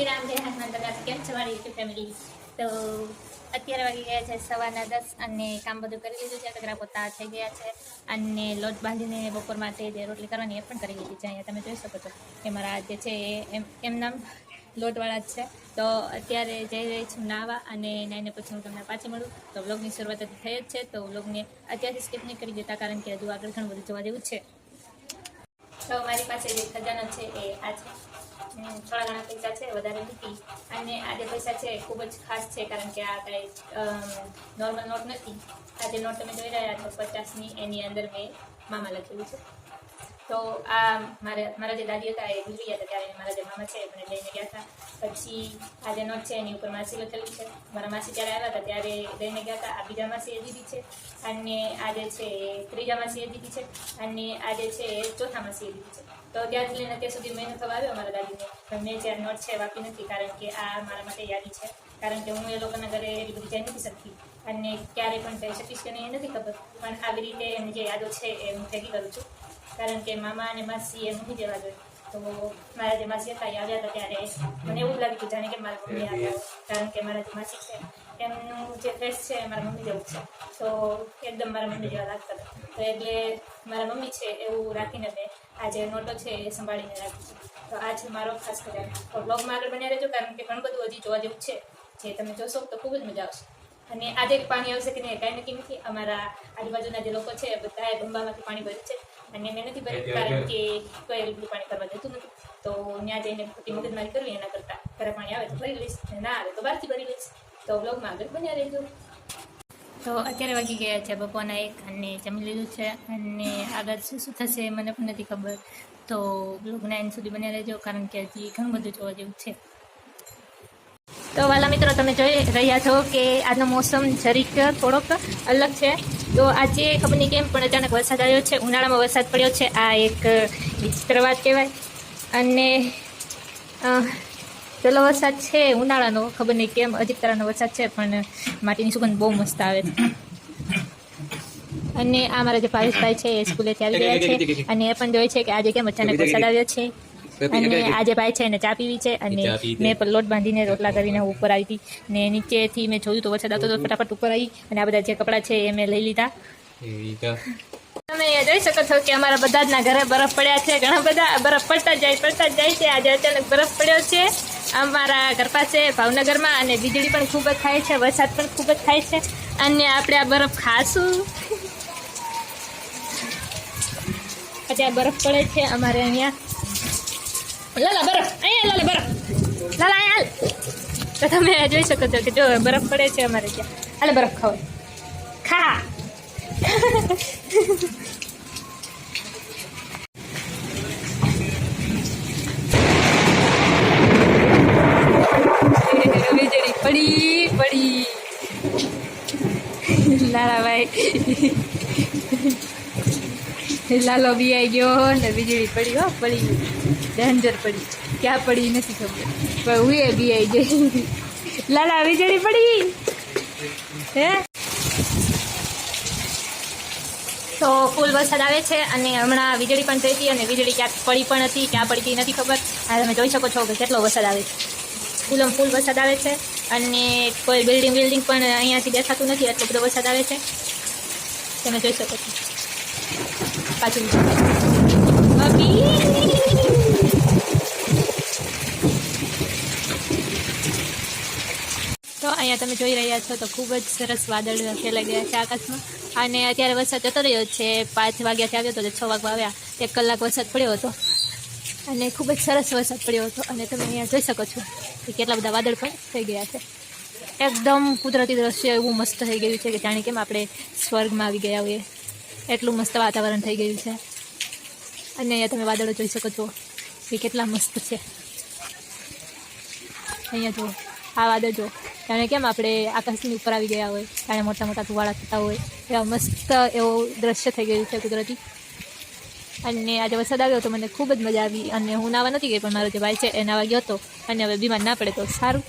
શ્રી રામ, જય હનુમાન દાદા. કેમ છો મારી યુટ્યુબ ફેમિલી? તો અત્યારે વાગી ગયા છે 10:15 અને કામ બધું કરી લીધું છે. કચરા પોતા થઈ ગયા છે અને લોટ બાંધીને બપોર માટે જે રોટલી કરવાની એ પણ કરી લીધી છે. અહીંયા તમે જોઈ શકો છો કે મારા જે છે એમ નામ લોટવાળા જ છે. તો અત્યારે જઈ રહી છું નાવા અને નાઈને પછી હું તમને પાછી મળું. તો વ્લોગની શરૂઆત થઈ જ છે, તો વ્લોગને અત્યારથી સ્કીપ નહીં કરી દેતા, કારણ કે હજુ આગળ ઘણું બધું જોવા જેવું છે. તો મારી પાસે જે ખજાનો છે એ આ છે. થોડા ઘણા પૈસા છે, વધારે નથી. અને આ જે પૈસા છે ખૂબ જ ખાસ છે, કારણ કે આ કાંઈ નોર્મલ નોટ નથી. આ જે નોટ તમે જોઈ રહ્યા છો 50ની, એની અંદર મેં મામા લખેલું છે. તો આ મારા જે દાદી હતા એ ગુજરી ગયા હતા, ત્યારે મારા જે મામા છે એ મને લઈને ગયા હતા. પછી આ જે નોટ છે એની ઉપર માસી લખેલું છે. મારા માસી જ્યારે આવ્યા હતા ત્યારે લઈને ગયા હતા. આ બીજા માસી એ દીધી છે, અને આ જે છે એ ત્રીજા માસી એ દીધી છે, અને આ જે છે એ ચોથા માસી એ દીધી છે. તો ત્યારથી લઈને અત્યાર સુધી મહિનો થવા આવ્યો મારા દાદીને, પણ મેં જે નોટ છે વાપી નથી, કારણ કે આ મારા માટે યાદી છે. કારણ કે હું એ લોકોના ઘરે એટલી બધી જઈ નથી શકતી, અને ક્યારેય પણ જઈ શકીશ કે નહીં એ નથી ખબર, પણ આવી રીતે એની જે યાદો છે એ હું ભેગી કરું છું. કારણ કે મામા અને માસી એ મૂકી દેવા જોઈએ. તો મારા જે માસી હતા એ આવ્યા હતા ત્યારે મને એવું જ લાગ્યું જાણે કે મારા મમ્મી આવ્યા, કારણ કે મારા જે માસી છે એમનું જે ફેસ છે મારા મમ્મી જેવું છે. તો એકદમ મારા મમ્મી જેવા લાગતા હતા. તો એટલે મારા મમ્મી છે એવું રાખીને મેં આ જે નોટો છે એ સંભાળીને રાખી છે. તો આ છે મારો ખાસ ખજાનો. તો બ્લોગમાં આગળ બન્યા રહેજો, કારણ કે ઘણું બધું હજી જોવા જેવું છે, જે તમે જોશો તો ખૂબ જ મજા આવશે. અને આજે પાણી આવશે કે નહીં કાંઈ નક્કી નથી. અમારા આજુબાજુના જે લોકો છે બધાએ બંબામાંથી પાણી ભર્યું છે, અને મેં નથી ભર્યું, કારણ કે કોઈ એટલું બધું પાણી ભરવા દેતું નથી. તો ત્યાં જઈને ખોટી મગજમારી કરવી એના કરતાં ઘરે પાણી આવે તો ભરી લઈશ, ના આવે તો બહારથી ભરી લઈશ. તો બ્લોગમાં આગળ બન્યા રહેજો. તો અત્યારે વાગી ગયા છે બપોરના 1 અને જમી લીધું છે, અને આગળ શું થશે મને પણ નથી ખબર. તો બ્લોગના એન્ડ સુધી બન્યા રહેજો, કારણ કે હજી ઘણું બધું જોવા જેવું છે. તો વાલા મિત્રો, તમે જોઈ રહ્યા છો કે આજનો મોસમ જરીક થોડોક અલગ છે. તો આજે ખબર નહીં કેમ પણ અચાનક વરસાદ આવ્યો છે. ઉનાળામાં વરસાદ પડ્યો છે, આ એક વિચિત્ર વાત કહેવાય. અને પેલો વરસાદ છે ઉનાળાનો, ખબર નહીં કેમ અજીબ તરહનો વરસાદ છે, પણ માટીની સુગંધ બહુ મસ્ત આવે છે. અને આ મારા જે ભાવેશભાઈ છે એ સ્કૂલેથી આવી ગયા છે, અને એ પણ જોઈ છે કે આજે કેમ અચાનક વરસાદ આવ્યો છે. અને આજે ભાઈ છે એને ચા પીવી છે, અને મેં પણ લોટ બાંધીને રોટલા કરીને હું ઉપર આવી હતી, ને નીચેથી મેં જોયું તો વરસાદ આવતો તો ફટાફટ ઉપર આવી, અને આ બધા જે કપડાં છે એ મેં લઈ લીધા. તમે જોઈ શકો છો કે અમારા બધા જ ના ઘરે બરફ પડ્યા છે. ઘણા બધા બરફ પડતા જ જાય છે. આજે અચાનક બરફ પડ્યો છે અમારા ઘર પાસે ભાવનગરમાં, અને વીજળી પણ ખૂબ જ થાય છે, વરસાદ પણ ખૂબ જ થાય છે, અને આપણે આ બરફ ખાશું. આજે આ બરફ પડે છે અમારે અહીંયા. લાલા બરફ અહીંયા, લાલા બરફ, લાલા અહીંયા. તો તમે જોઈ શકો છો કે જો બરફ પડે છે અમારે ત્યાં. હાલે બરફ ખાઓ, ખા. વીજળી પડી લાલાભાઈ, લાલો બી આવી ગયો ને વીજળી પડી. હો પડી, ડેન્જર પડી. ક્યાં પડી નથી ખબર, પણ હું એ બી આવી ગઈ. લાલા વીજળી પડી હે. તો ફૂલ વરસાદ આવે છે, અને હમણાં વીજળી પણ થઈ હતી, અને વીજળી ક્યાંક પડી પણ હતી, ક્યાં પડી હતી નથી ખબર. આ તમે જોઈ શકો છો કે કેટલો વરસાદ આવે છે. ફૂલ વરસાદ આવે છે, અને કોઈ બિલ્ડિંગ પણ અહીંયાથી દેખાતું નથી, એટલો બધો વરસાદ આવે છે. તમે જોઈ શકો છો. પાછું તો અહીંયા તમે જોઈ રહ્યા છો તો ખૂબ જ સરસ વાદળ ફેલાઈ ગયા છે આકાશમાં. અને અત્યારે વરસાદ જતો રહ્યો છે. 5 વાગ્યાથી આવ્યો હતો, 6 વાગવા આવ્યા. 1 કલાક વરસાદ પડ્યો હતો, અને ખૂબ જ સરસ વરસાદ પડ્યો હતો. અને તમે અહીંયા જોઈ શકો છો કે કેટલા બધા વાદળ પણ થઈ ગયા છે. એકદમ કુદરતી દ્રશ્ય એવું મસ્ત થઈ ગયું છે કે જાણે કેમ આપણે સ્વર્ગમાં આવી ગયા હોઈએ, એટલું મસ્ત વાતાવરણ થઈ ગયું છે. અને અહીંયા તમે વાદળો જોઈ શકો છો કે કેટલા મસ્ત છે. અહીંયા જો આ વાદળ જો, જાણે કેમ આપણે આકાશની ઉપર આવી ગયા હોય, જાણે મોટા મોટા ધુવાળા થતા હોય, એવા મસ્ત એવું દ્રશ્ય થઈ ગયું છે કુદરતી. અને આજે વરસાદ આવ્યો તો મને ખૂબ જ મજા આવી. અને હું નાવા નથી ગઈ, પણ મારો જે ભાઈ છે એ નાવા ગયો હતો, અને હવે બીમાર ના પડે તો સારું.